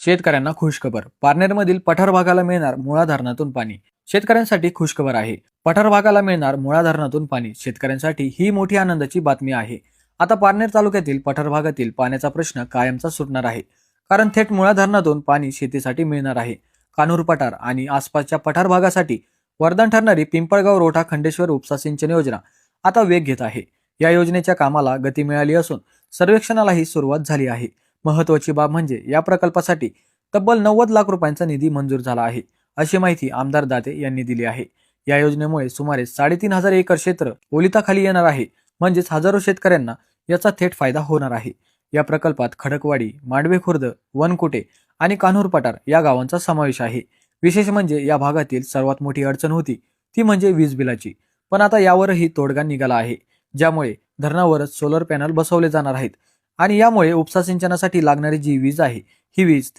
शेतकऱ्यांना खुशखबर. पारनेरमधील पठार भागाला मिळणार मुळा धरणातून पाणी. शेतकऱ्यांसाठी खुशखबर आहे. पठार भागाला मिळणार मुळा धरणातून पाणी. शेतकऱ्यांसाठी ही मोठी आनंदाची बातमी आहे. आता पारनेर तालुक्यातील पठार भागातील पाण्याचा प्रश्न कायमचा सुटणार आहे. कारण थेट मुळा धरणातून पाणी शेतीसाठी मिळणार आहे. कान्हूर पठार आणि आसपासच्या पठार भागासाठी वरदान ठरणारी पिंपळगाव रोठा खंडेश्वर उपसा सिंचन योजना आता वेग घेत आहे. या योजनेच्या कामाला गती मिळाली असून सर्वेक्षणालाही सुरुवात झाली आहे. महत्वाची बाब म्हणजे या प्रकल्पासाठी तब्बल 90 लाख रुपयांचा निधी मंजूर झाला आहे, अशी माहिती आमदार दाते यांनी दिली आहे. या योजनेमुळे सुमारे 3,500 एकर क्षेत्र ओलिताखाली येणार आहे. म्हणजेच हजारो शेतकऱ्यांना याचा थेट फायदा होणार आहे. या प्रकल्पात खडकवाडी, मांडवे खुर्द, वनकुटे आणि कान्हूर पठार या गावांचा समावेश आहे. विशेष म्हणजे या भागातील सर्वात मोठी अडचण होती ती म्हणजे वीज बिलाची. पण आता यावरही तोडगा निघाला आहे, ज्यामुळे धरणावरच सोलर पॅनल बसवले जाणार आहेत आणि यामुळे उपसा सिंचनासाठी लागणारी जी वीज आहे ही वीज